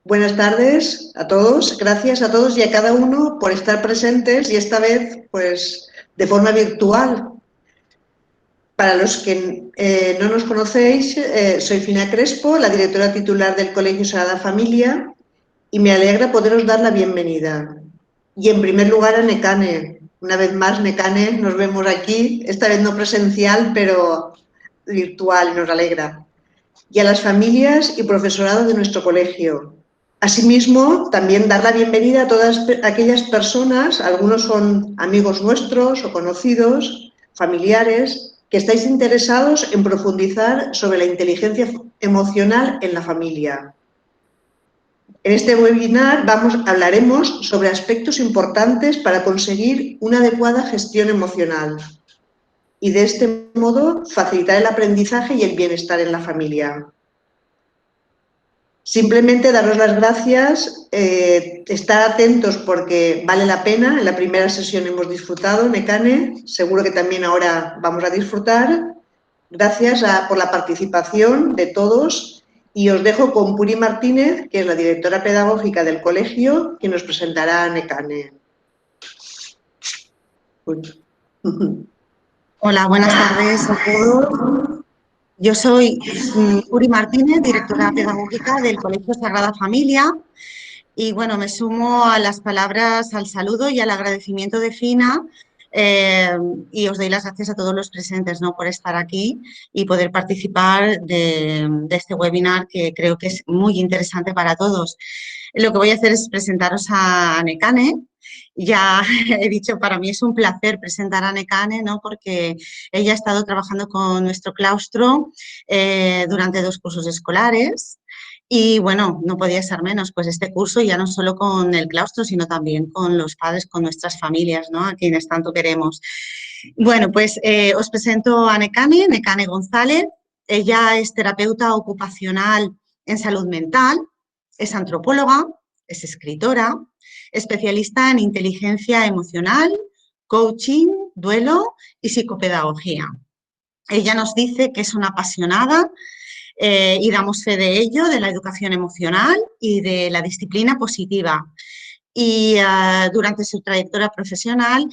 Buenas tardes a todos. Gracias a todos y a cada uno por estar presentes y esta vez, pues, de forma virtual. Para los que no nos conocéis, soy Fina Crespo, la directora titular del Colegio Sagrada Familia, y me alegra poderos dar la bienvenida. Y en primer lugar a Nekane. Una vez más, Nekane, nos vemos aquí, esta vez no presencial, pero virtual, nos alegra. Y a las familias y profesorado de nuestro colegio. Asimismo, también dar la bienvenida a todas aquellas personas, algunos son amigos nuestros o conocidos, familiares, que estáis interesados en profundizar sobre la inteligencia emocional en la familia. En este webinar hablaremos sobre aspectos importantes para conseguir una adecuada gestión emocional y de este modo facilitar el aprendizaje y el bienestar en la familia. Simplemente daros las gracias, estar atentos porque vale la pena. En la primera sesión hemos disfrutado, Nekane, seguro que también ahora vamos a disfrutar. Gracias por la participación de todos y os dejo con Puri Martínez, que es la directora pedagógica del colegio, que nos presentará a Nekane. Hola, buenas tardes a todos. Yo soy Puri Martínez, directora pedagógica del Colegio Sagrada Familia y bueno, me sumo a las palabras, al saludo y al agradecimiento de Fina y os doy las gracias a todos los presentes, ¿no?, por estar aquí y poder participar de este webinar que creo que es muy interesante para todos. Lo que voy a hacer es presentaros a Nekane. Ya he dicho, para mí es un placer presentar a Nekane, ¿no?, porque ella ha estado trabajando con nuestro claustro durante 2 cursos escolares y, bueno, no podía ser menos, pues este curso ya no solo con el claustro, sino también con los padres, con nuestras familias, ¿no?, a quienes tanto queremos. Bueno, pues os presento a Nekane González. Ella es terapeuta ocupacional en salud mental, es antropóloga, es escritora, especialista en inteligencia emocional, coaching, duelo y psicopedagogía. Ella nos dice que es una apasionada y damos fe de ello, de la educación emocional y de la disciplina positiva. Y durante su trayectoria profesional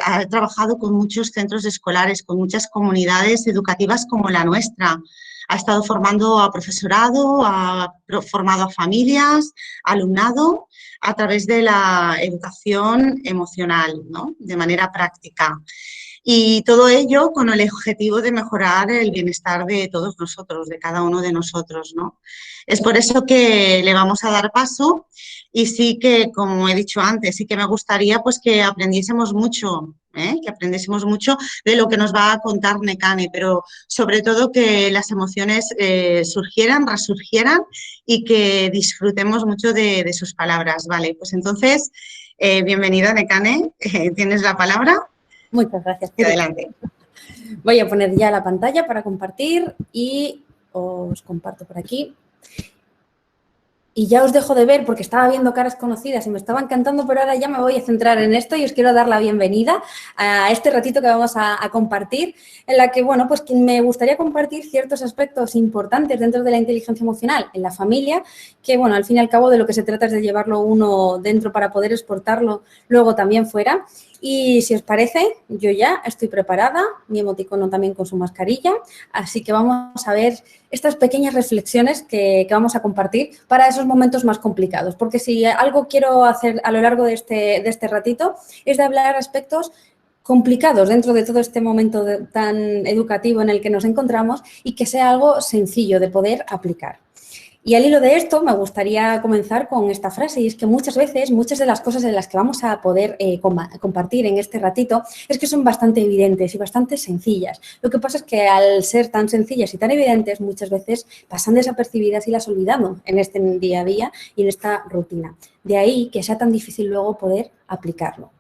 ha trabajado con muchos centros escolares, con muchas comunidades educativas como la nuestra. Ha estado formando a profesorado, ha formado a familias, alumnado, a través de la educación emocional, ¿no?, de manera práctica. Y todo ello con el objetivo de mejorar el bienestar de todos nosotros, de cada uno de nosotros, ¿no? Es por eso que le vamos a dar paso y sí que, como he dicho antes, sí que me gustaría pues que aprendiésemos mucho, que aprendiésemos mucho de lo que nos va a contar Nekane, pero sobre todo que las emociones surgieran, resurgieran y que disfrutemos mucho de sus palabras, ¿vale? Pues entonces, bienvenida Nekane, tienes la palabra. Muchas gracias. Adelante. Voy a poner ya la pantalla para compartir y os comparto por aquí. Y ya os dejo de ver porque estaba viendo caras conocidas y me estaba encantando, pero ahora ya me voy a centrar en esto y os quiero dar la bienvenida a este ratito que vamos a compartir, en la que, bueno, pues me gustaría compartir ciertos aspectos importantes dentro de la inteligencia emocional en la familia, que, bueno, al fin y al cabo de lo que se trata es de llevarlo uno dentro para poder exportarlo luego también fuera. Y si os parece, yo ya estoy preparada, mi emoticono también con su mascarilla, así que vamos a ver estas pequeñas reflexiones que vamos a compartir para esos momentos más complicados, porque si algo quiero hacer a lo largo de este ratito es de hablar aspectos complicados dentro de todo este momento tan educativo en el que nos encontramos y que sea algo sencillo de poder aplicar. Y al hilo de esto me gustaría comenzar con esta frase, y es que muchas veces, muchas de las cosas en las que vamos a poder compartir en este ratito es que son bastante evidentes y bastante sencillas. Lo que pasa es que al ser tan sencillas y tan evidentes, muchas veces pasan desapercibidas y las olvidamos en este día a día y en esta rutina. De ahí que sea tan difícil luego poder aplicarlo.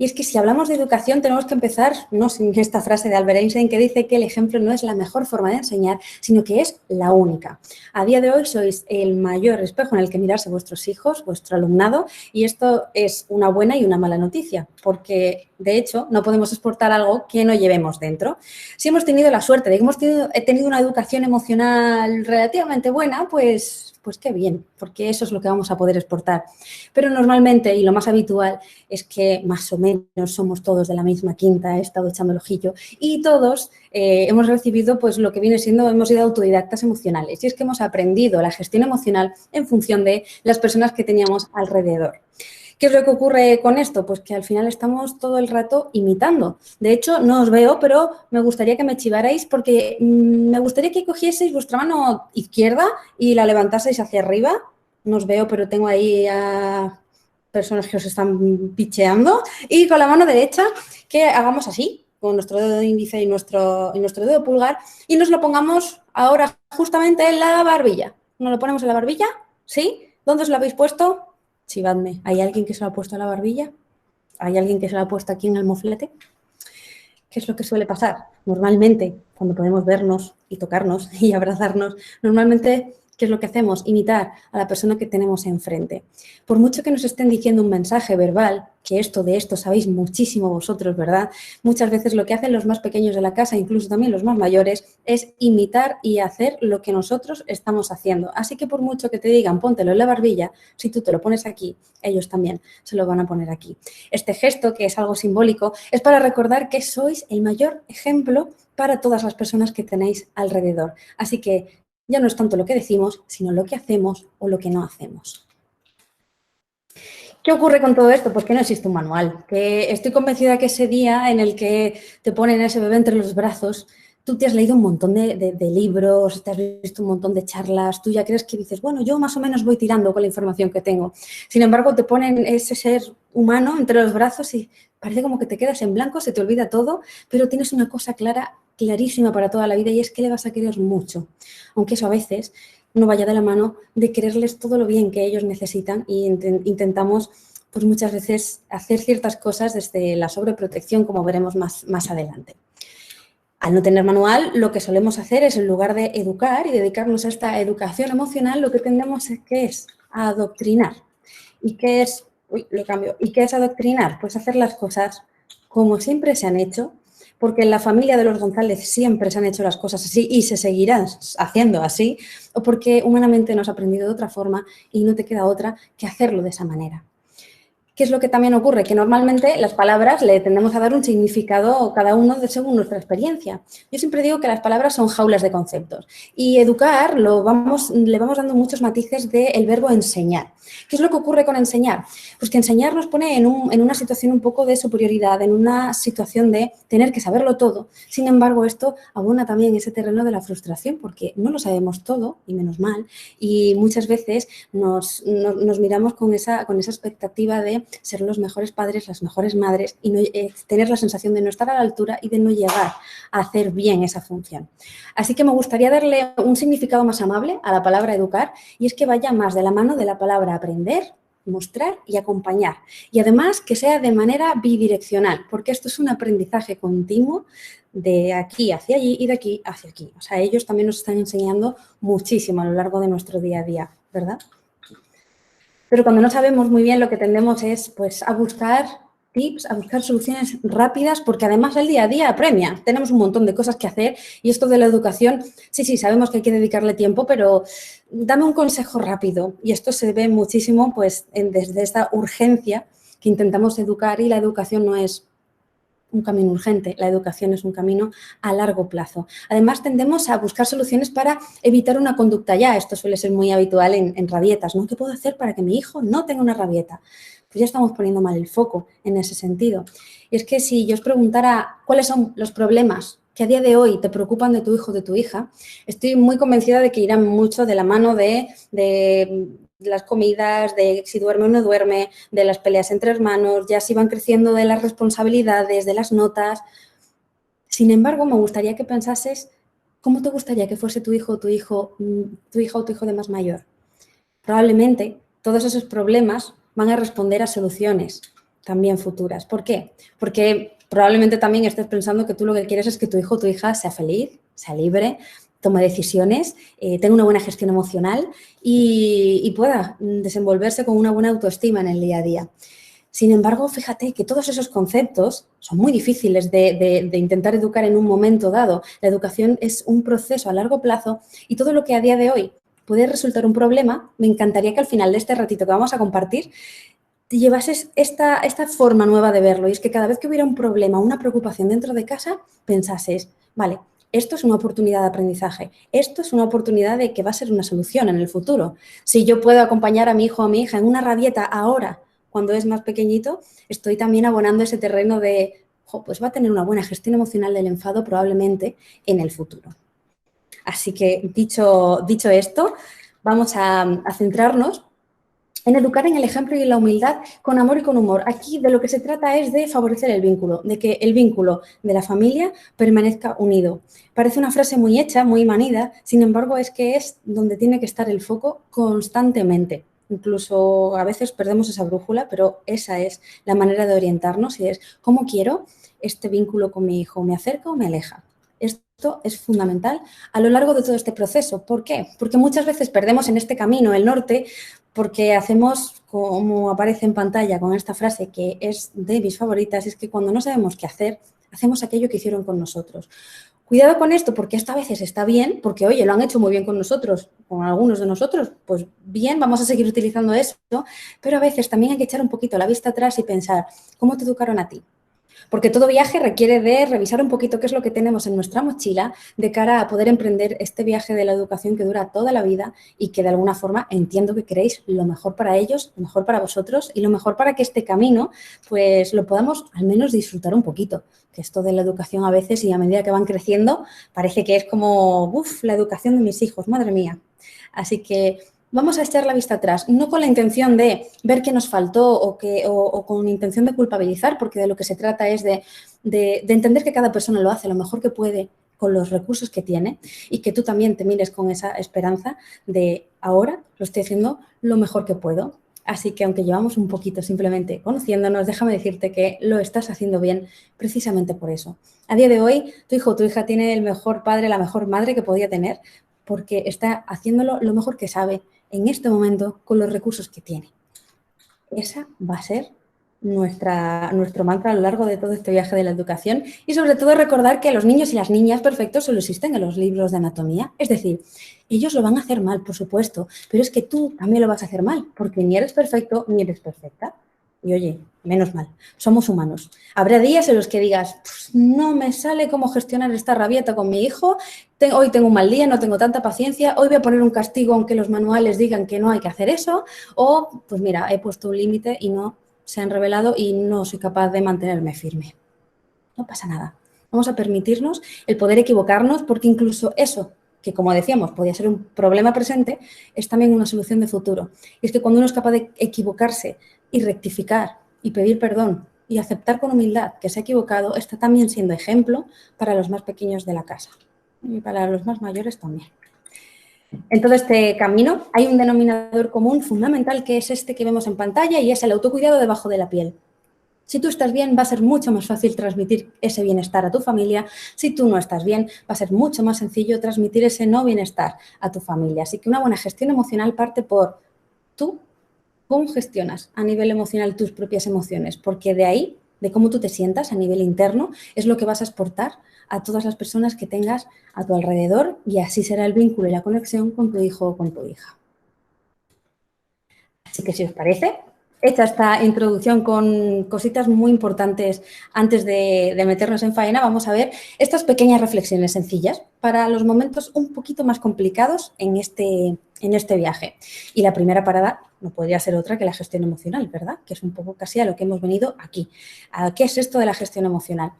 Y es que si hablamos de educación tenemos que empezar, no sin esta frase de Albert Einstein que dice que el ejemplo no es la mejor forma de enseñar, sino que es la única. A día de hoy sois el mayor espejo en el que mirarse vuestros hijos, vuestro alumnado, y esto es una buena y una mala noticia, porque De hecho, no podemos exportar algo que no llevemos dentro. Si hemos tenido la suerte de que hemos tenido una educación emocional relativamente buena, pues qué bien, porque eso es lo que vamos a poder exportar. Pero normalmente, y lo más habitual, es que más o menos somos todos de la misma quinta, he estado echando el ojillo, y todos hemos recibido pues lo que viene siendo, hemos sido autodidactas emocionales. Y es que hemos aprendido la gestión emocional en función de las personas que teníamos alrededor. ¿Qué es lo que ocurre con esto? Pues que al final estamos todo el rato imitando. De hecho, no os veo, pero me gustaría que me chivarais porque me gustaría que cogieseis vuestra mano izquierda y la levantaseis hacia arriba. No os veo, pero tengo ahí a personas que os están picheando. Y con la mano derecha que hagamos así, con nuestro dedo índice y nuestro dedo pulgar, y nos lo pongamos ahora justamente en la barbilla. ¿Nos lo ponemos en la barbilla? ¿Sí? ¿Dónde os lo habéis puesto? Chivadme. ¿Hay alguien que se lo ha puesto a la barbilla? ¿Hay alguien que se lo ha puesto aquí en el moflete? ¿Qué es lo que suele pasar? Normalmente, cuando podemos vernos y tocarnos y abrazarnos, normalmente, ¿qué es lo que hacemos? Imitar a la persona que tenemos enfrente. Por mucho que nos estén diciendo un mensaje verbal, que de esto sabéis muchísimo vosotros, ¿verdad? Muchas veces lo que hacen los más pequeños de la casa, incluso también los más mayores, es imitar y hacer lo que nosotros estamos haciendo. Así que por mucho que te digan, póntelo en la barbilla, si tú te lo pones aquí, ellos también se lo van a poner aquí. Este gesto, que es algo simbólico, es para recordar que sois el mayor ejemplo para todas las personas que tenéis alrededor. Así que ya no es tanto lo que decimos, sino lo que hacemos o lo que no hacemos. ¿Qué ocurre con todo esto? Pues que no existe un manual. Que estoy convencida que ese día en el que te ponen a ese bebé entre los brazos, tú te has leído un montón de libros, te has visto un montón de charlas, tú ya crees que dices, bueno, yo más o menos voy tirando con la información que tengo. Sin embargo, te ponen ese ser humano entre los brazos y parece como que te quedas en blanco, se te olvida todo, pero tienes una cosa clarísima para toda la vida y es que le vas a querer mucho. Aunque eso a veces no vaya de la mano de quererles todo lo bien que ellos necesitan y intentamos pues muchas veces hacer ciertas cosas desde la sobreprotección, como veremos más adelante. Al no tener manual, lo que solemos hacer es, en lugar de educar y dedicarnos a esta educación emocional, lo que tendemos es a adoctrinar. ¿Y qué es? ¿Y qué es adoctrinar? Pues hacer las cosas como siempre se han hecho, porque en la familia de los González siempre se han hecho las cosas así y se seguirán haciendo así, o porque humanamente nos ha aprendido de otra forma y no te queda otra que hacerlo de esa manera. ¿Qué es lo que también ocurre? Que normalmente las palabras le tendemos a dar un significado cada uno según nuestra experiencia. Yo siempre digo que las palabras son jaulas de conceptos y educar le vamos dando muchos matices del verbo enseñar. ¿Qué es lo que ocurre con enseñar? Pues que enseñar nos pone en una situación un poco de superioridad, en una situación de tener que saberlo todo. Sin embargo, esto abona también ese terreno de la frustración porque no lo sabemos todo, y menos mal, y muchas veces nos miramos con esa expectativa de ser los mejores padres, las mejores madres y no, tener la sensación de no estar a la altura y de no llegar a hacer bien esa función. Así que me gustaría darle un significado más amable a la palabra educar y es que vaya más de la mano de la palabra aprender, mostrar y acompañar. Y además que sea de manera bidireccional, porque esto es un aprendizaje continuo de aquí hacia allí y de aquí hacia aquí. O sea, ellos también nos están enseñando muchísimo a lo largo de nuestro día a día, ¿verdad? Pero cuando no sabemos muy bien, lo que tendemos es pues, a buscar tips, a buscar soluciones rápidas, porque además el día a día apremia. Tenemos un montón de cosas que hacer y esto de la educación, sí, sabemos que hay que dedicarle tiempo, pero dame un consejo rápido. Y esto se ve muchísimo pues, desde esta urgencia que intentamos educar y la educación no es un camino urgente, la educación es un camino a largo plazo. Además, tendemos a buscar soluciones para evitar una conducta ya. Esto suele ser muy habitual en rabietas, ¿no? ¿Qué puedo hacer para que mi hijo no tenga una rabieta? Pues ya estamos poniendo mal el foco en ese sentido. Y es que si yo os preguntara cuáles son los problemas que a día de hoy te preocupan de tu hijo o de tu hija, estoy muy convencida de que irán mucho de la mano de las comidas, de si duerme o no duerme, de las peleas entre hermanos, ya si van creciendo de las responsabilidades, de las notas. Sin embargo, me gustaría que pensases cómo te gustaría que fuese tu hijo o tu hija o tu hijo de más mayor. Probablemente todos esos problemas van a responder a soluciones también futuras. ¿Por qué? Porque probablemente también estés pensando que tú lo que quieres es que tu hijo o tu hija sea feliz, sea libre, tome decisiones, tenga una buena gestión emocional y pueda desenvolverse con una buena autoestima en el día a día. Sin embargo, fíjate que todos esos conceptos son muy difíciles de intentar educar en un momento dado. La educación es un proceso a largo plazo y todo lo que a día de hoy puede resultar un problema, me encantaría que al final de este ratito que vamos a compartir te llevases esta forma nueva de verlo, y es que cada vez que hubiera un problema, una preocupación dentro de casa, pensases, vale, esto es una oportunidad de aprendizaje, esto es una oportunidad de que va a ser una solución en el futuro. Si yo puedo acompañar a mi hijo o a mi hija en una rabieta ahora, cuando es más pequeñito, estoy también abonando ese terreno de, pues va a tener una buena gestión emocional del enfado probablemente en el futuro. Así que, dicho esto, vamos a centrarnos en educar en el ejemplo y en la humildad con amor y con humor. Aquí de lo que se trata es de favorecer el vínculo, de que el vínculo de la familia permanezca unido. Parece una frase muy hecha, muy manida, sin embargo es que es donde tiene que estar el foco constantemente. Incluso a veces perdemos esa brújula, pero esa es la manera de orientarnos y es cómo quiero este vínculo con mi hijo, ¿me acerca o me aleja? Esto es fundamental a lo largo de todo este proceso. ¿Por qué? Porque muchas veces perdemos en este camino el norte porque hacemos, como aparece en pantalla con esta frase que es de mis favoritas, es que cuando no sabemos qué hacer, hacemos aquello que hicieron con nosotros. Cuidado con esto, porque esto a veces está bien, porque, oye, lo han hecho muy bien con nosotros, con algunos de nosotros, pues bien, vamos a seguir utilizando eso, pero a veces también hay que echar un poquito la vista atrás y pensar, ¿cómo te educaron a ti? Porque todo viaje requiere de revisar un poquito qué es lo que tenemos en nuestra mochila de cara a poder emprender este viaje de la educación que dura toda la vida y que de alguna forma entiendo que queréis lo mejor para ellos, lo mejor para vosotros y lo mejor para que este camino pues lo podamos al menos disfrutar un poquito. Que esto de la educación a veces y a medida que van creciendo parece que es como, la educación de mis hijos, madre mía. Así que vamos a echar la vista atrás, no con la intención de ver qué nos faltó o con intención de culpabilizar, porque de lo que se trata es de entender que cada persona lo hace lo mejor que puede con los recursos que tiene y que tú también te mires con esa esperanza de ahora lo estoy haciendo lo mejor que puedo. Así que aunque llevamos un poquito simplemente conociéndonos, déjame decirte que lo estás haciendo bien precisamente por eso. A día de hoy, tu hijo o tu hija tiene el mejor padre, la mejor madre que podía tener, porque está haciéndolo lo mejor que sabe en este momento con los recursos que tiene. Esa va a ser nuestro mantra a lo largo de todo este viaje de la educación y sobre todo recordar que los niños y las niñas perfectos solo existen en los libros de anatomía. Es decir, ellos lo van a hacer mal, por supuesto, pero es que tú también lo vas a hacer mal porque ni eres perfecto ni eres perfecta. Y oye, menos mal, somos humanos. Habrá días en los que digas, no me sale cómo gestionar esta rabieta con mi hijo, hoy tengo un mal día, no tengo tanta paciencia, hoy voy a poner un castigo aunque los manuales digan que no hay que hacer eso, o pues mira, he puesto un límite y no se han revelado y no soy capaz de mantenerme firme. No pasa nada. Vamos a permitirnos el poder equivocarnos porque incluso eso, que como decíamos, podía ser un problema presente, es también una solución de futuro. Y es que cuando uno es capaz de equivocarse y rectificar y pedir perdón y aceptar con humildad que se ha equivocado, está también siendo ejemplo para los más pequeños de la casa y para los más mayores también. En todo este camino hay un denominador común fundamental que es este que vemos en pantalla y es el autocuidado debajo de la piel. Si tú estás bien, va a ser mucho más fácil transmitir ese bienestar a tu familia. Si tú no estás bien, va a ser mucho más sencillo transmitir ese no bienestar a tu familia. Así que una buena gestión emocional parte por tú, cómo gestionas a nivel emocional tus propias emociones, porque de ahí, de cómo tú te sientas a nivel interno, es lo que vas a exportar a todas las personas que tengas a tu alrededor y así será el vínculo y la conexión con tu hijo o con tu hija. Así que si os parece, hecha esta introducción con cositas muy importantes antes de meternos en faena, vamos a ver estas pequeñas reflexiones sencillas para los momentos un poquito más complicados en este viaje. Y la primera parada no podría ser otra que la gestión emocional, ¿verdad? Que es un poco casi a lo que hemos venido aquí. ¿Qué es esto de la gestión emocional?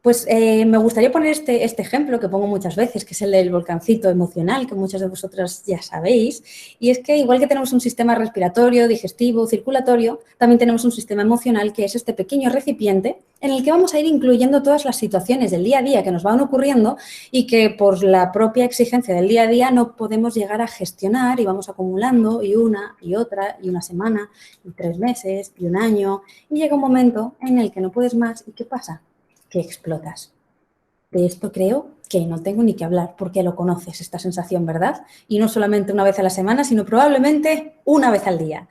Pues me gustaría poner este ejemplo que pongo muchas veces, que es el del volcancito emocional, que muchas de vosotras ya sabéis. Y es que igual que tenemos un sistema respiratorio, digestivo, circulatorio, también tenemos un sistema emocional que es este pequeño recipiente en el que vamos a ir incluyendo todas las situaciones del día a día que nos van ocurriendo y que por la propia exigencia del día a día no podemos llegar a gestionar y vamos acumulando y una y otra y una semana y 3 meses y un año y llega un momento en el que no puedes más y ¿qué pasa? Que explotas. De esto creo que no tengo ni que hablar porque lo conoces, esta sensación, ¿verdad? Y no solamente una vez a la semana, sino probablemente una vez al día.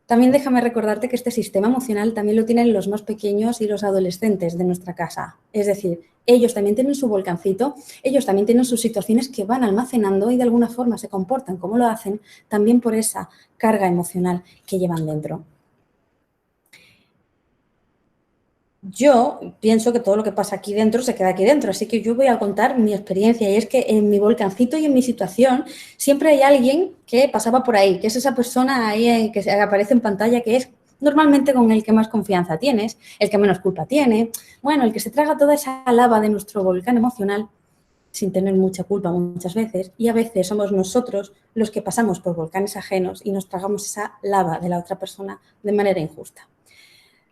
También déjame recordarte que este sistema emocional también lo tienen los más pequeños y los adolescentes de nuestra casa. Es decir, ellos también tienen su volcancito, ellos también tienen sus situaciones que van almacenando y de alguna forma se comportan como lo hacen también por esa carga emocional que llevan dentro. Yo pienso que todo lo que pasa aquí dentro se queda aquí dentro, así que yo voy a contar mi experiencia y es que en mi volcancito y en mi situación siempre hay alguien que pasaba por ahí, que es esa persona ahí que aparece en pantalla que es normalmente con el que más confianza tienes, el que menos culpa tiene, bueno, el que se traga toda esa lava de nuestro volcán emocional sin tener mucha culpa muchas veces y a veces somos nosotros los que pasamos por volcanes ajenos y nos tragamos esa lava de la otra persona de manera injusta.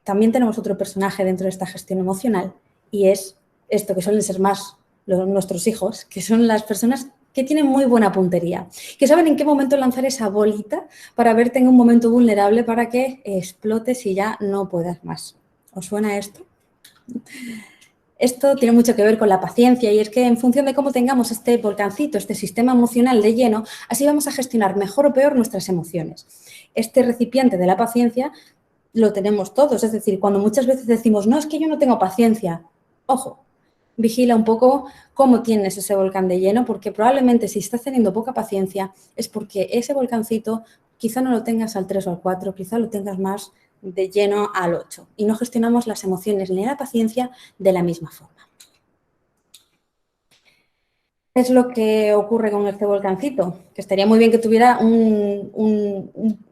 También tenemos otro personaje dentro de esta gestión emocional y es esto que suelen ser más nuestros hijos, que son las personas que tienen muy buena puntería, que saben en qué momento lanzar esa bolita para verte en un momento vulnerable para que explotes y ya no puedas más. ¿Os suena esto? Esto tiene mucho que ver con la paciencia y es que en función de cómo tengamos este volcancito, este sistema emocional de lleno, así vamos a gestionar mejor o peor nuestras emociones. Este recipiente de la paciencia lo tenemos todos, es decir, cuando muchas veces decimos, no, es que yo no tengo paciencia, ojo, vigila un poco cómo tienes ese volcán de lleno, porque probablemente si estás teniendo poca paciencia es porque ese volcancito quizá no lo tengas al 3 o al 4, quizá lo tengas más de lleno al 8 y no gestionamos las emociones ni la paciencia de la misma forma. ¿Qué es lo que ocurre con este volcancito? Que estaría muy bien que tuviera un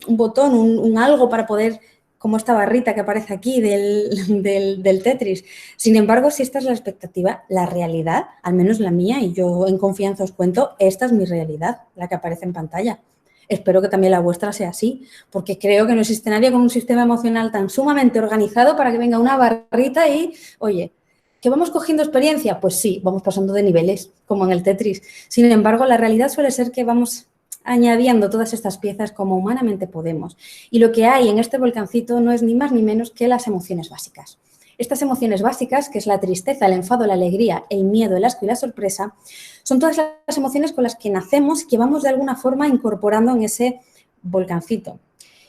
botón, un algo para poder, como esta barrita que aparece aquí del Tetris. Sin embargo, si esta es la expectativa, la realidad, al menos la mía, y yo en confianza os cuento, esta es mi realidad, la que aparece en pantalla. Espero que también la vuestra sea así, porque creo que no existe nadie con un sistema emocional tan sumamente organizado para que venga una barrita y, oye, ¿que vamos cogiendo experiencia? Pues sí, vamos pasando de niveles, como en el Tetris. Sin embargo, la realidad suele ser que vamos añadiendo todas estas piezas como humanamente podemos. Y lo que hay en este volcancito no es ni más ni menos que las emociones básicas. Estas emociones básicas, que es la tristeza, el enfado, la alegría, el miedo, el asco y la sorpresa, son todas las emociones con las que nacemos y que vamos de alguna forma incorporando en ese volcancito.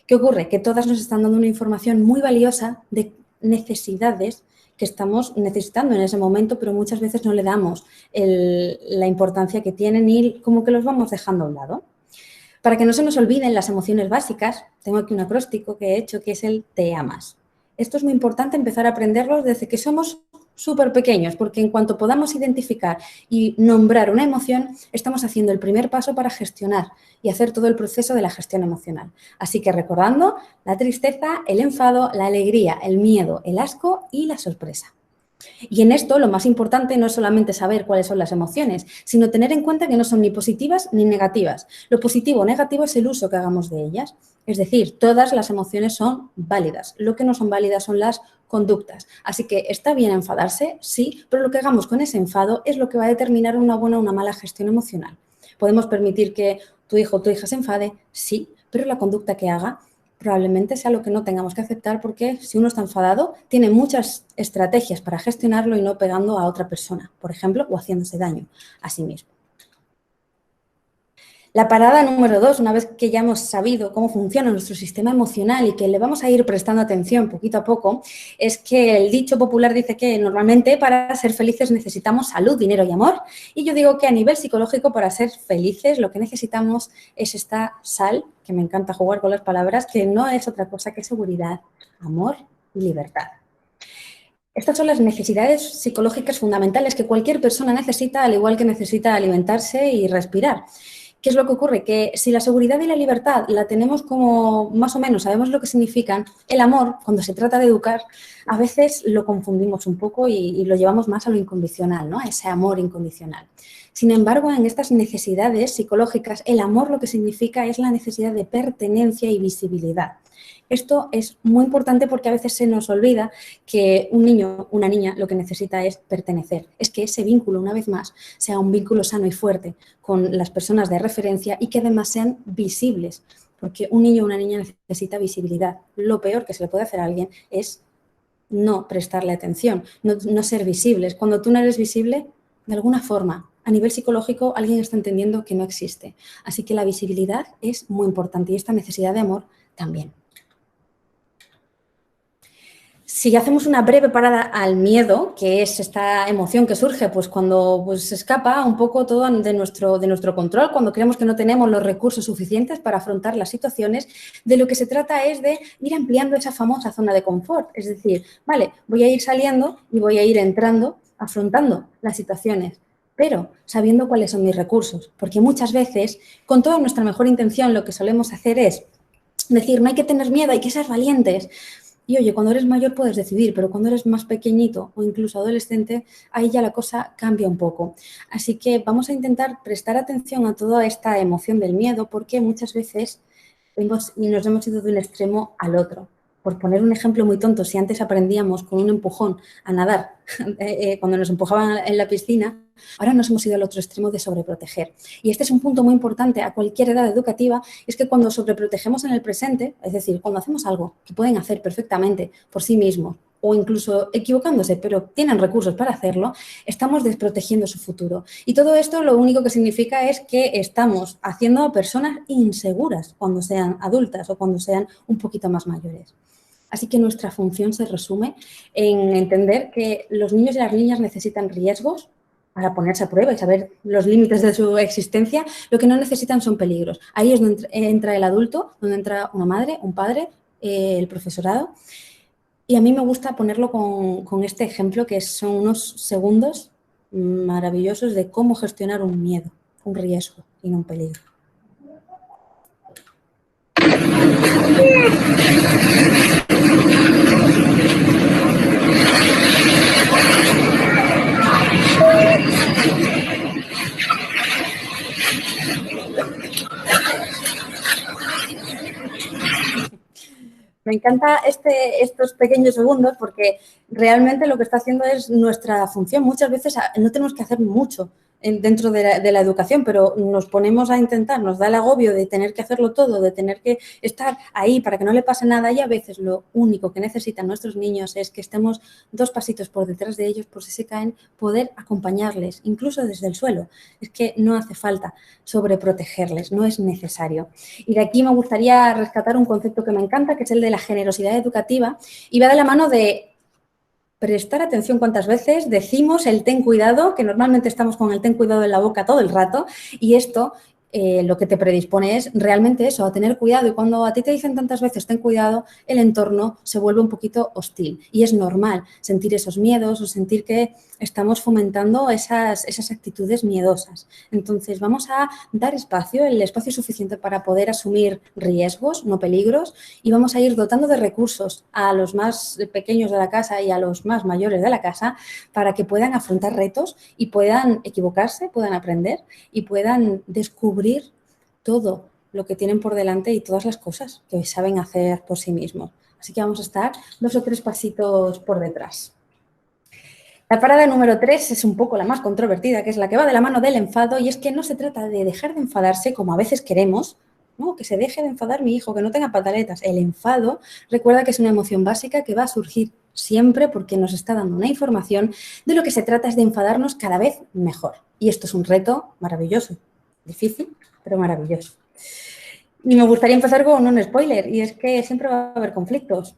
¿Qué ocurre? Que todas nos están dando una información muy valiosa de necesidades que estamos necesitando en ese momento, pero muchas veces no le damos la importancia que tienen y como que los vamos dejando a un lado. Para que no se nos olviden las emociones básicas, tengo aquí un acróstico que he hecho que es el te amas. Esto es muy importante empezar a aprenderlo desde que somos súper pequeños, porque en cuanto podamos identificar y nombrar una emoción, estamos haciendo el primer paso para gestionar y hacer todo el proceso de la gestión emocional. Así que recordando la tristeza, el enfado, la alegría, el miedo, el asco y la sorpresa. Y en esto lo más importante no es solamente saber cuáles son las emociones, sino tener en cuenta que no son ni positivas ni negativas. Lo positivo o negativo es el uso que hagamos de ellas. Es decir, todas las emociones son válidas. Lo que no son válidas son las conductas. Así que está bien enfadarse, sí, pero lo que hagamos con ese enfado es lo que va a determinar una buena o una mala gestión emocional. Podemos permitir que tu hijo o tu hija se enfade, sí, pero la conducta que haga probablemente sea lo que no tengamos que aceptar porque si uno está enfadado, tiene muchas estrategias para gestionarlo y no pegando a otra persona, por ejemplo, o haciéndose daño a sí mismo. La parada número 2, una vez que ya hemos sabido cómo funciona nuestro sistema emocional y que le vamos a ir prestando atención poquito a poco, es que el dicho popular dice que normalmente para ser felices necesitamos salud, dinero y amor. Y yo digo que a nivel psicológico para ser felices lo que necesitamos es esta sal, que me encanta jugar con las palabras, que no es otra cosa que seguridad, amor y libertad. Estas son las necesidades psicológicas fundamentales que cualquier persona necesita, al igual que necesita alimentarse y respirar. ¿Qué es lo que ocurre? Que si la seguridad y la libertad la tenemos como más o menos, sabemos lo que significan, el amor, cuando se trata de educar, a veces lo confundimos un poco y lo llevamos más a lo incondicional, ¿no? A ese amor incondicional. Sin embargo, en estas necesidades psicológicas, el amor lo que significa es la necesidad de pertenencia y visibilidad. Esto es muy importante porque a veces se nos olvida que un niño, una niña, lo que necesita es pertenecer. Es que ese vínculo, una vez más, sea un vínculo sano y fuerte con las personas de referencia y que además sean visibles. Porque un niño o una niña necesita visibilidad. Lo peor que se le puede hacer a alguien es no prestarle atención, no ser visibles. Cuando tú no eres visible, de alguna forma, a nivel psicológico, alguien está entendiendo que no existe. Así que la visibilidad es muy importante y esta necesidad de amor también. Si hacemos una breve parada al miedo, que es esta emoción que surge pues cuando se escapa un poco todo de nuestro control, cuando creemos que no tenemos los recursos suficientes para afrontar las situaciones, de lo que se trata es de ir ampliando esa famosa zona de confort. Es decir, vale, voy a ir saliendo y voy a ir entrando, afrontando las situaciones, pero sabiendo cuáles son mis recursos. Porque muchas veces, con toda nuestra mejor intención, lo que solemos hacer es decir, no hay que tener miedo, hay que ser valientes. Y oye, cuando eres mayor puedes decidir, pero cuando eres más pequeñito o incluso adolescente, ahí ya la cosa cambia un poco. Así que vamos a intentar prestar atención a toda esta emoción del miedo, porque muchas veces nos hemos ido de un extremo al otro. Por poner un ejemplo muy tonto, si antes aprendíamos con un empujón a nadar, cuando nos empujaban en la piscina, ahora nos hemos ido al otro extremo de sobreproteger. Y este es un punto muy importante a cualquier edad educativa, es que cuando sobreprotegemos en el presente, es decir, cuando hacemos algo que pueden hacer perfectamente por sí mismos, o incluso equivocándose, pero tienen recursos para hacerlo, estamos desprotegiendo su futuro. Y todo esto lo único que significa es que estamos haciendo a personas inseguras cuando sean adultas o cuando sean un poquito más mayores. Así que nuestra función se resume en entender que los niños y las niñas necesitan riesgos para ponerse a prueba y saber los límites de su existencia. Lo que no necesitan son peligros. Ahí es donde entra el adulto, donde entra una madre, un padre, el profesorado. Y a mí me gusta ponerlo con este ejemplo, que son unos segundos maravillosos de cómo gestionar un miedo, un riesgo y no un peligro. Me encanta estos pequeños segundos porque realmente lo que está haciendo es nuestra función. Muchas veces no tenemos que hacer mucho dentro de la educación, pero nos ponemos a intentar, nos da el agobio de tener que hacerlo todo, de tener que estar ahí para que no le pase nada, y a veces lo único que necesitan nuestros niños es que estemos 2 pasitos por detrás de ellos por si se caen, poder acompañarles, incluso desde el suelo. Es que no hace falta sobreprotegerles, no es necesario. Y de aquí me gustaría rescatar un concepto que me encanta, que es el de la generosidad educativa, y va de la mano de prestar atención cuántas veces decimos el ten cuidado, que normalmente estamos con el ten cuidado en la boca todo el rato, y esto lo que te predispone es realmente eso, a tener cuidado. Y cuando a ti te dicen tantas veces ten cuidado, el entorno se vuelve un poquito hostil. Y es normal sentir esos miedos o sentir que estamos fomentando esas actitudes miedosas. Entonces vamos a dar espacio, el espacio suficiente para poder asumir riesgos, no peligros, y vamos a ir dotando de recursos a los más pequeños de la casa y a los más mayores de la casa para que puedan afrontar retos y puedan equivocarse, puedan aprender y puedan descubrir todo lo que tienen por delante y todas las cosas que saben hacer por sí mismos. Así que vamos a estar 2 o 3 pasitos por detrás. La parada número 3 es un poco la más controvertida, que es la que va de la mano del enfado, y es que no se trata de dejar de enfadarse como a veces queremos, ¿no? Que se deje de enfadar mi hijo, que no tenga pataletas. El enfado, recuerda que es una emoción básica que va a surgir siempre porque nos está dando una información. De lo que se trata es de enfadarnos cada vez mejor. Y esto es un reto maravilloso. Difícil, pero maravilloso. Y me gustaría empezar con un spoiler, y es que siempre va a haber conflictos.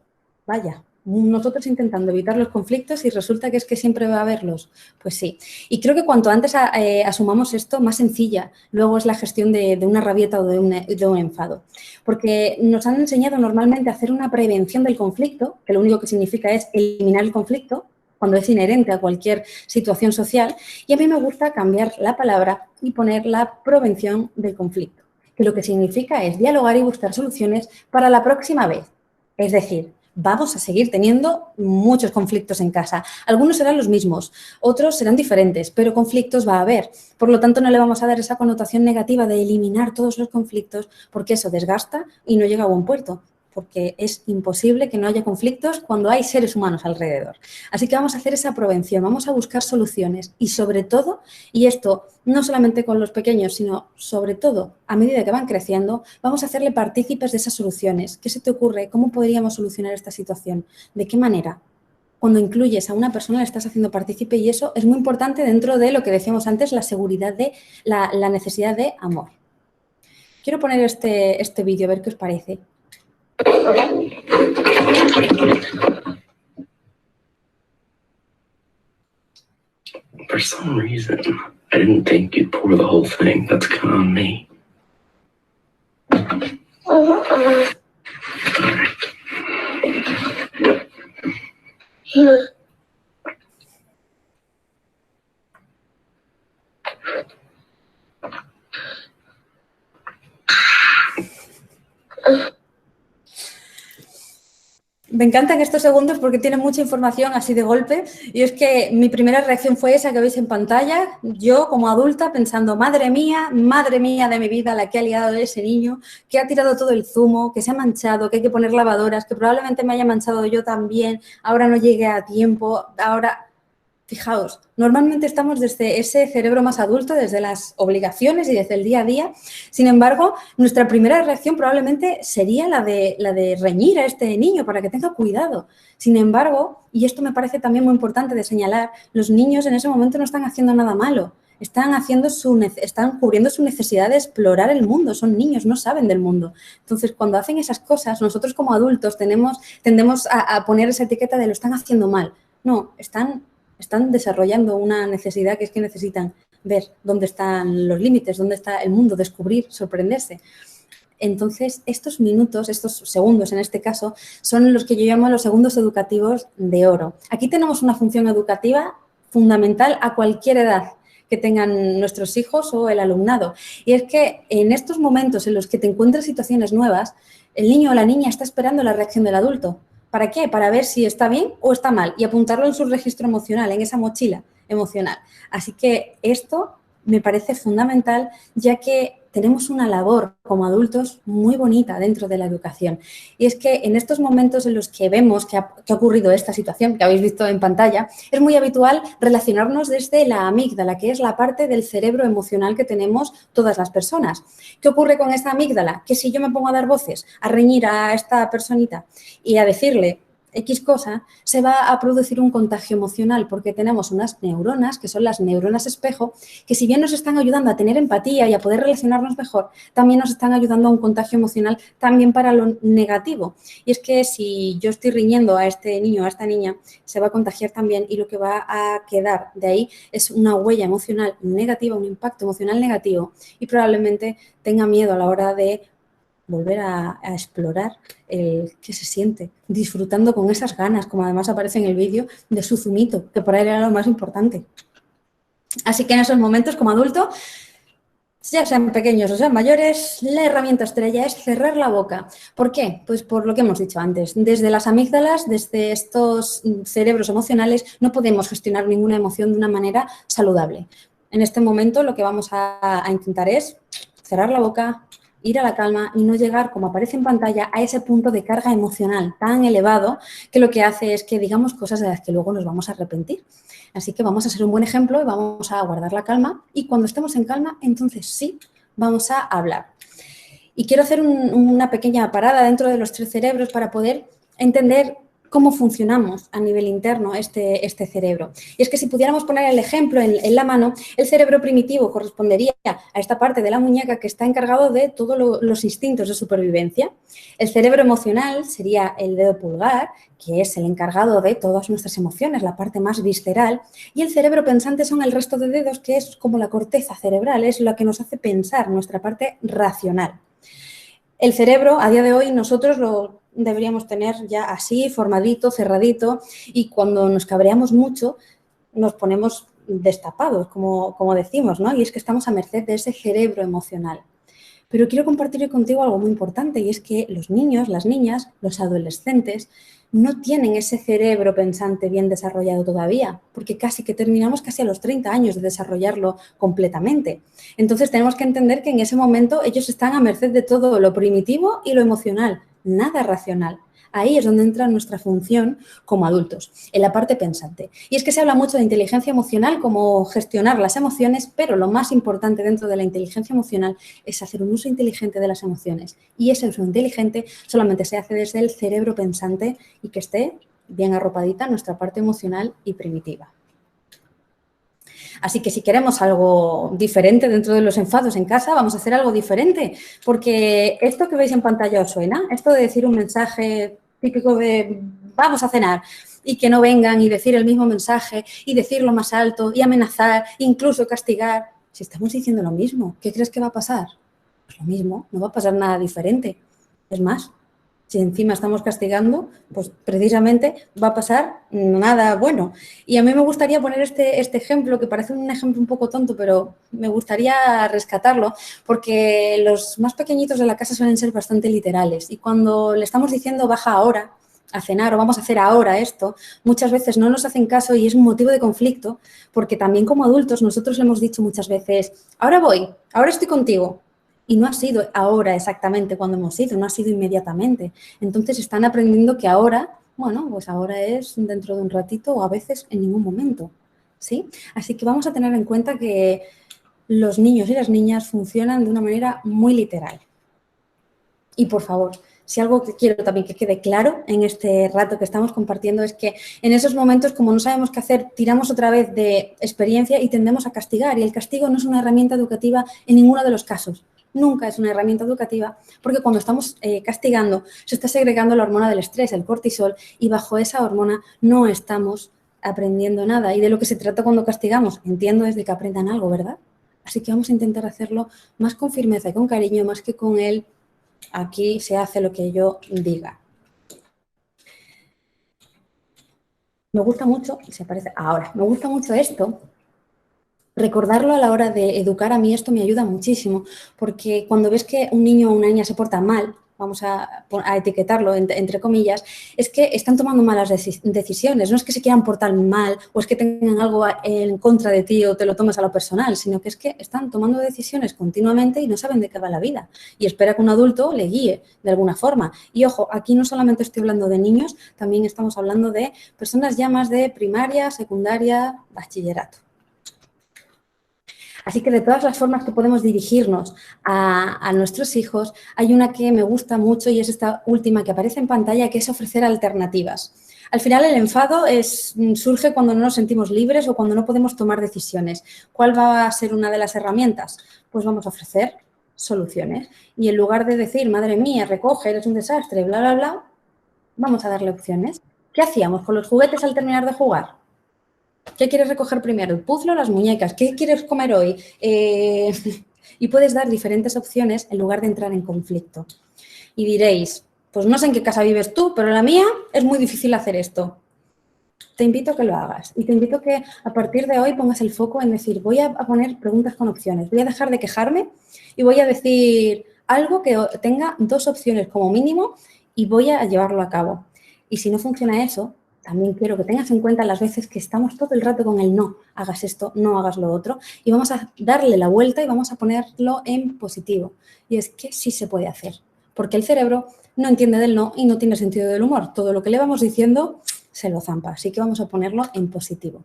Vaya, nosotros intentando evitar los conflictos y resulta que es que siempre va a haberlos. Pues sí. Y creo que cuanto antes asumamos esto, más sencilla luego es la gestión de una rabieta o de un enfado. Porque nos han enseñado normalmente a hacer una prevención del conflicto, que lo único que significa es eliminar el conflicto, cuando es inherente a cualquier situación social, y a mí me gusta cambiar la palabra y poner la prevención del conflicto, que lo que significa es dialogar y buscar soluciones para la próxima vez. Es decir, vamos a seguir teniendo muchos conflictos en casa. Algunos serán los mismos, otros serán diferentes, pero conflictos va a haber. Por lo tanto, no le vamos a dar esa connotación negativa de eliminar todos los conflictos, porque eso desgasta y no llega a buen puerto, porque es imposible que no haya conflictos cuando hay seres humanos alrededor. Así que vamos a hacer esa prevención, vamos a buscar soluciones y sobre todo, y esto no solamente con los pequeños, sino sobre todo a medida que van creciendo, vamos a hacerle partícipes de esas soluciones. ¿Qué se te ocurre? ¿Cómo podríamos solucionar esta situación? ¿De qué manera? Cuando incluyes a una persona le estás haciendo partícipe, y eso es muy importante dentro de lo que decíamos antes, la seguridad de la necesidad de amor. Quiero poner este vídeo, a ver qué os parece. For some reason, I didn't think you'd pour the whole thing. That's kind of on me. Me encantan estos segundos porque tienen mucha información así de golpe y es que mi primera reacción fue esa que veis en pantalla, yo como adulta pensando, madre mía de mi vida, la que ha liado ese niño, que ha tirado todo el zumo, que se ha manchado, que hay que poner lavadoras, que probablemente me haya manchado yo también, ahora no llegue a tiempo, ahora... Fijaos, normalmente estamos desde ese cerebro más adulto, desde las obligaciones y desde el día a día. Sin embargo, nuestra primera reacción probablemente sería la de reñir a este niño para que tenga cuidado. Sin embargo, y esto me parece también muy importante de señalar, los niños en ese momento no están haciendo nada malo. Están cubriendo su necesidad de explorar el mundo. Son niños, no saben del mundo. Entonces, cuando hacen esas cosas, nosotros como adultos tendemos a poner esa etiqueta de lo están haciendo mal. No, están desarrollando una necesidad que es que necesitan ver dónde están los límites, dónde está el mundo, descubrir, sorprenderse. Entonces, estos minutos, estos segundos en este caso, son los que yo llamo los segundos educativos de oro. Aquí tenemos una función educativa fundamental a cualquier edad que tengan nuestros hijos o el alumnado. Y es que en estos momentos en los que te encuentras situaciones nuevas, el niño o la niña está esperando la reacción del adulto. ¿Para qué? Para ver si está bien o está mal y apuntarlo en su registro emocional, en esa mochila emocional. Así que esto me parece fundamental, ya que tenemos una labor como adultos muy bonita dentro de la educación. Y es que en estos momentos en los que vemos que ha ocurrido esta situación que habéis visto en pantalla, es muy habitual relacionarnos desde la amígdala, que es la parte del cerebro emocional que tenemos todas las personas. ¿Qué ocurre con esta amígdala? Que si yo me pongo a dar voces, a reñir a esta personita y a decirle X cosa, se va a producir un contagio emocional porque tenemos unas neuronas, que son las neuronas espejo, que si bien nos están ayudando a tener empatía y a poder relacionarnos mejor, también nos están ayudando a un contagio emocional también para lo negativo. Y es que si yo estoy riñendo a este niño o a esta niña, se va a contagiar también y lo que va a quedar de ahí es una huella emocional negativa, un impacto emocional negativo y probablemente tenga miedo a la hora de volver a explorar el que se siente, disfrutando con esas ganas, como además aparece en el vídeo, de su zumito, que por ahí era lo más importante. Así que en esos momentos, como adulto, ya sean pequeños o sean mayores, la herramienta estrella es cerrar la boca. ¿Por qué? Pues por lo que hemos dicho antes. Desde las amígdalas, desde estos cerebros emocionales, no podemos gestionar ninguna emoción de una manera saludable. En este momento lo que vamos a intentar es cerrar la boca, ir a la calma y no llegar, como aparece en pantalla, a ese punto de carga emocional tan elevado que lo que hace es que digamos cosas de las que luego nos vamos a arrepentir. Así que vamos a ser un buen ejemplo y vamos a guardar la calma y cuando estemos en calma, entonces sí, vamos a hablar. Y quiero hacer una pequeña parada dentro de los tres cerebros para poder entender cómo funcionamos a nivel interno este cerebro. Y es que si pudiéramos poner el ejemplo en la mano, el cerebro primitivo correspondería a esta parte de la muñeca que está encargado de todos los instintos de supervivencia. El cerebro emocional sería el dedo pulgar, que es el encargado de todas nuestras emociones, la parte más visceral. Y el cerebro pensante son el resto de dedos, que es como la corteza cerebral, es lo que nos hace pensar, nuestra parte racional. El cerebro, a día de hoy, nosotros lo deberíamos tener ya así, formadito, cerradito, y cuando nos cabreamos mucho nos ponemos destapados, como decimos, ¿no? Y es que estamos a merced de ese cerebro emocional. Pero quiero compartir contigo algo muy importante y es que los niños, las niñas, los adolescentes no tienen ese cerebro pensante bien desarrollado todavía, porque casi que terminamos casi a los 30 años de desarrollarlo completamente. Entonces tenemos que entender que en ese momento ellos están a merced de todo lo primitivo y lo emocional, nada racional. Ahí es donde entra nuestra función como adultos, en la parte pensante. Y es que se habla mucho de inteligencia emocional, como gestionar las emociones, pero lo más importante dentro de la inteligencia emocional es hacer un uso inteligente de las emociones. Y ese uso inteligente solamente se hace desde el cerebro pensante y que esté bien arropadita nuestra parte emocional y primitiva. Así que si queremos algo diferente dentro de los enfados en casa, vamos a hacer algo diferente, porque esto que veis en pantalla os suena, esto de decir un mensaje típico de vamos a cenar, y que no vengan y decir el mismo mensaje y decirlo más alto y amenazar, incluso castigar. Si estamos diciendo lo mismo, ¿qué crees que va a pasar? Pues lo mismo, no va a pasar nada diferente. Es más, si encima estamos castigando, pues precisamente va a pasar nada bueno. Y a mí me gustaría poner este ejemplo, que parece un ejemplo un poco tonto, pero me gustaría rescatarlo, porque los más pequeñitos de la casa suelen ser bastante literales. Y cuando le estamos diciendo baja ahora a cenar o vamos a hacer ahora esto, muchas veces no nos hacen caso y es un motivo de conflicto, porque también como adultos nosotros le hemos dicho muchas veces, ahora voy, ahora estoy contigo. Y no ha sido ahora exactamente cuando hemos ido, no ha sido inmediatamente. Entonces están aprendiendo que ahora, bueno, pues ahora es dentro de un ratito o a veces en ningún momento, ¿sí? Así que vamos a tener en cuenta que los niños y las niñas funcionan de una manera muy literal. Y por favor, si algo que quiero también que quede claro en este rato que estamos compartiendo es que en esos momentos, como no sabemos qué hacer, tiramos otra vez de experiencia y tendemos a castigar. Y el castigo no es una herramienta educativa en ninguno de los casos. Nunca es una herramienta educativa porque cuando estamos castigando se está segregando la hormona del estrés, el cortisol, y bajo esa hormona no estamos aprendiendo nada. Y de lo que se trata cuando castigamos, entiendo, es de que aprendan algo, ¿verdad? Así que vamos a intentar hacerlo más con firmeza y con cariño, más que con el aquí se hace lo que yo diga. Me gusta mucho, y se aparece ahora, me gusta mucho esto. Recordarlo a la hora de educar, a mí esto me ayuda muchísimo, porque cuando ves que un niño o una niña se porta mal, vamos a etiquetarlo entre comillas, es que están tomando malas decisiones, no es que se quieran portar mal o es que tengan algo en contra de ti o te lo tomes a lo personal, sino que es que están tomando decisiones continuamente y no saben de qué va la vida y espera que un adulto le guíe de alguna forma. Y ojo, aquí no solamente estoy hablando de niños, también estamos hablando de personas ya más de primaria, secundaria, bachillerato. Así que de todas las formas que podemos dirigirnos a nuestros hijos, hay una que me gusta mucho y es esta última que aparece en pantalla, que es ofrecer alternativas. Al final el enfado surge cuando no nos sentimos libres o cuando no podemos tomar decisiones. ¿Cuál va a ser una de las herramientas? Pues vamos a ofrecer soluciones. Y en lugar de decir, madre mía, recoge, eres un desastre, bla, bla, bla, vamos a darle opciones. ¿Qué hacíamos con los juguetes al terminar de jugar? ¿Qué quieres recoger primero? ¿El puzzle o las muñecas? ¿Qué quieres comer hoy? Y puedes dar diferentes opciones en lugar de entrar en conflicto. Y diréis, pues no sé en qué casa vives tú, pero en la mía es muy difícil hacer esto. Te invito a que lo hagas y te invito a que a partir de hoy pongas el foco en decir, voy a poner preguntas con opciones, voy a dejar de quejarme y voy a decir algo que tenga 2 opciones como mínimo y voy a llevarlo a cabo. Y si no funciona eso, también quiero que tengas en cuenta las veces que estamos todo el rato con el no, hagas esto, no hagas lo otro, y vamos a darle la vuelta y vamos a ponerlo en positivo. Y es que sí se puede hacer, porque el cerebro no entiende del no y no tiene sentido del humor. Todo lo que le vamos diciendo se lo zampa, así que vamos a ponerlo en positivo.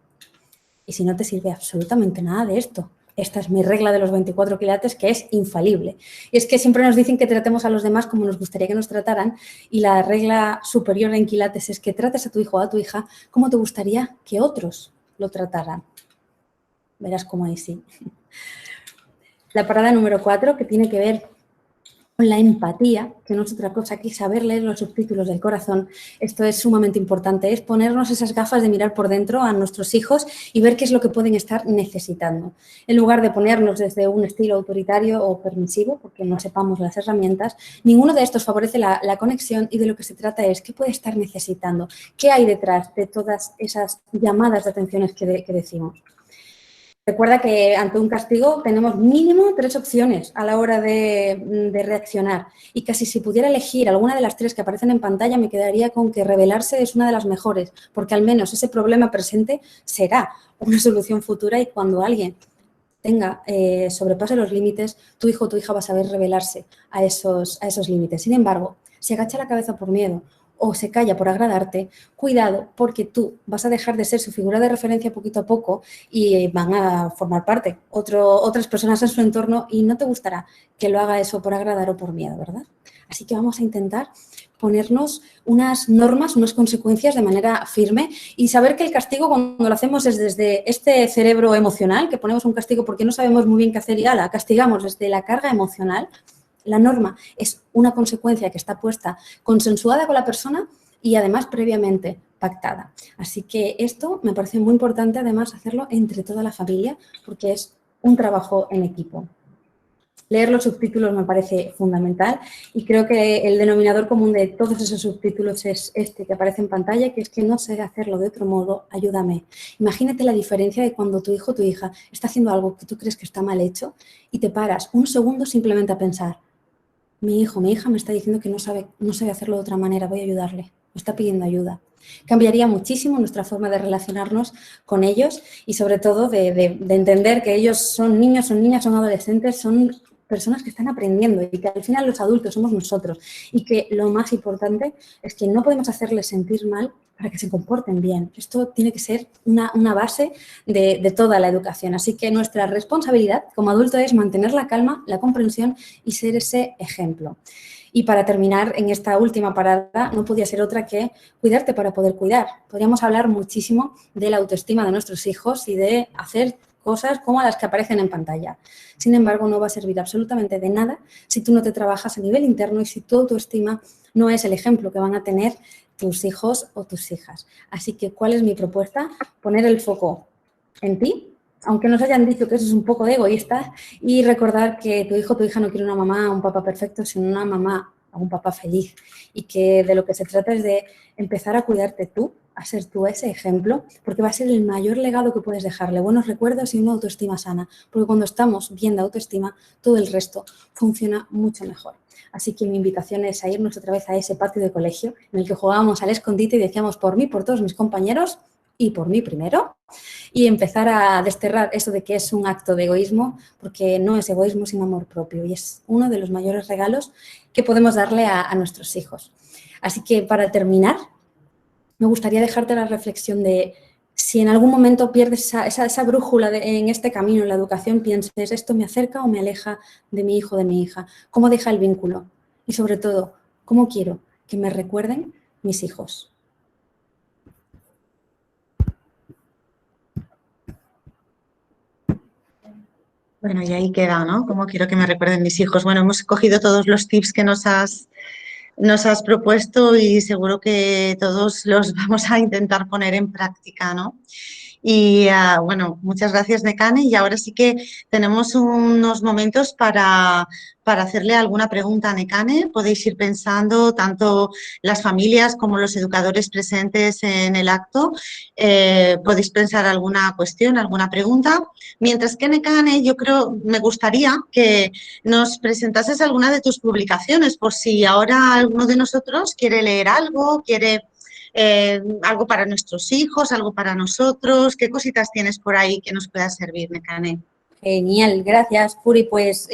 Y si no te sirve absolutamente nada de esto, esta es mi regla de los 24 quilates, que es infalible. Y es que siempre nos dicen que tratemos a los demás como nos gustaría que nos trataran y la regla superior en quilates es que trates a tu hijo o a tu hija como te gustaría que otros lo trataran. Verás cómo ahí sí. La parada número 4, que tiene que ver con la empatía, que no es otra cosa que saber leer los subtítulos del corazón. Esto es sumamente importante, es ponernos esas gafas de mirar por dentro a nuestros hijos y ver qué es lo que pueden estar necesitando. En lugar de ponernos desde un estilo autoritario o permisivo, porque no sepamos las herramientas, ninguno de estos favorece la conexión y de lo que se trata es qué puede estar necesitando, qué hay detrás de todas esas llamadas de atención que decimos. Recuerda que ante un castigo tenemos mínimo 3 opciones a la hora de reaccionar y casi si pudiera elegir alguna de las 3 que aparecen en pantalla me quedaría con que rebelarse es una de las mejores porque al menos ese problema presente será una solución futura y cuando alguien sobrepase los límites, tu hijo o tu hija va a saber rebelarse a esos límites. Sin embargo, si agacha la cabeza por miedo o se calla por agradarte, cuidado porque tú vas a dejar de ser su figura de referencia poquito a poco y van a formar parte otras personas en su entorno y no te gustará que lo haga eso por agradar o por miedo, ¿verdad? Así que vamos a intentar ponernos unas normas, unas consecuencias de manera firme y saber que el castigo cuando lo hacemos es desde este cerebro emocional, que ponemos un castigo porque no sabemos muy bien qué hacer y castigamos desde la carga emocional. La norma es una consecuencia que está puesta consensuada con la persona y además previamente pactada. Así que esto me parece muy importante, además, hacerlo entre toda la familia, porque es un trabajo en equipo. Leer los subtítulos me parece fundamental y creo que el denominador común de todos esos subtítulos es este que aparece en pantalla, que es que no sé hacerlo de otro modo, ayúdame. Imagínate la diferencia de cuando tu hijo o tu hija está haciendo algo que tú crees que está mal hecho y te paras un segundo simplemente a pensar, mi hijo, mi hija me está diciendo que no sabe hacerlo de otra manera, voy a ayudarle, me está pidiendo ayuda. Cambiaría muchísimo nuestra forma de relacionarnos con ellos y sobre todo de entender que ellos son niños, son niñas, son adolescentes, son personas que están aprendiendo y que al final los adultos somos nosotros y que lo más importante es que no podemos hacerles sentir mal para que se comporten bien. Esto tiene que ser una base de toda la educación. Así que nuestra responsabilidad como adulto es mantener la calma, la comprensión y ser ese ejemplo. Y para terminar, en esta última parada, no podía ser otra que cuidarte para poder cuidar. Podríamos hablar muchísimo de la autoestima de nuestros hijos y de hacer cosas como las que aparecen en pantalla. Sin embargo, no va a servir absolutamente de nada si tú no te trabajas a nivel interno y si tu autoestima no es el ejemplo que van a tener tus hijos o tus hijas. Así que, ¿cuál es mi propuesta? Poner el foco en ti, aunque nos hayan dicho que eso es un poco de egoísta, y recordar que tu hijo o tu hija no quiere una mamá o un papá perfecto, sino una mamá o un papá feliz. Y que de lo que se trata es de empezar a cuidarte tú, a ser tú ese ejemplo, porque va a ser el mayor legado que puedes dejarle, buenos recuerdos y una autoestima sana, porque cuando estamos bien de autoestima, todo el resto funciona mucho mejor. Así que mi invitación es a irnos otra vez a ese patio de colegio en el que jugábamos al escondite y decíamos por mí, por todos mis compañeros y por mí primero, y empezar a desterrar eso de que es un acto de egoísmo, porque no es egoísmo sino amor propio y es uno de los mayores regalos que podemos darle a nuestros hijos. Así que para terminar, me gustaría dejarte la reflexión de si en algún momento pierdes esa brújula en este camino, en la educación, pienses, ¿esto me acerca o me aleja de mi hijo o de mi hija? ¿Cómo deja el vínculo? Y sobre todo, ¿cómo quiero que me recuerden mis hijos? Bueno, y ahí queda, ¿no? ¿Cómo quiero que me recuerden mis hijos? Bueno, hemos cogido todos los tips que nos has propuesto y seguro que todos los vamos a intentar poner en práctica, ¿no? Y bueno, muchas gracias, Nekane. Y ahora sí que tenemos unos momentos para hacerle alguna pregunta a Nekane. Podéis ir pensando, tanto las familias como los educadores presentes en el acto. Podéis pensar alguna cuestión, alguna pregunta. Mientras que, Nekane, yo creo, me gustaría que nos presentases alguna de tus publicaciones, por si ahora alguno de nosotros quiere leer algo, quiere algo para nuestros hijos, algo para nosotros. ¿Qué cositas tienes por ahí que nos pueda servir, Nekane? Genial, gracias, Puri. Pues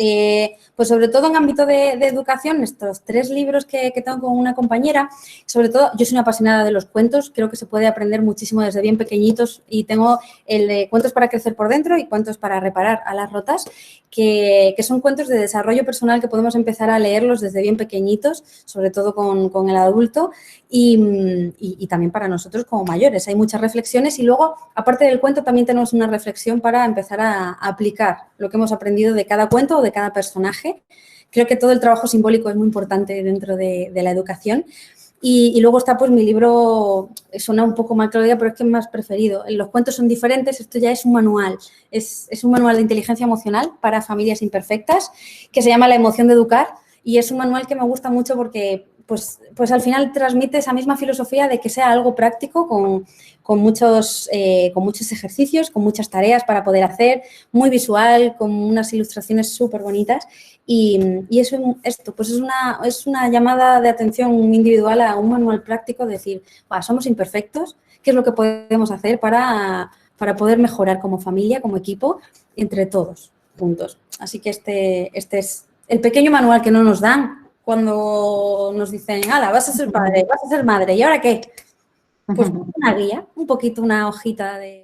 sobre todo en ámbito de educación, estos 3 libros que tengo con una compañera, sobre todo yo soy una apasionada de los cuentos, creo que se puede aprender muchísimo desde bien pequeñitos y tengo el de Cuentos para crecer por dentro y Cuentos para reparar alas rotas, que son cuentos de desarrollo personal que podemos empezar a leerlos desde bien pequeñitos, sobre todo con el adulto y también para nosotros como mayores. Hay muchas reflexiones y luego, aparte del cuento, también tenemos una reflexión para empezar a aplicar lo que hemos aprendido de cada cuento o de cada personaje. Creo que todo el trabajo simbólico es muy importante dentro de la educación. Y luego está pues mi libro, suena un poco mal que lo diga, pero es que es más preferido. Los cuentos son diferentes, esto ya es un manual. Es un manual de inteligencia emocional para familias imperfectas que se llama La emoción de educar y es un manual que me gusta mucho porque pues al final transmite esa misma filosofía de que sea algo práctico con muchos ejercicios, con muchas tareas para poder hacer, muy visual, con unas ilustraciones súper bonitas y esto pues es una llamada de atención individual a un manual práctico, decir, somos imperfectos, ¿qué es lo que podemos hacer para poder mejorar como familia, como equipo, entre todos, juntos? Así que este es el pequeño manual que no nos dan cuando nos dicen, ¡hala, vas a ser padre, vas a ser madre! ¿Y ahora qué? Pues una guía, un poquito, una hojita de...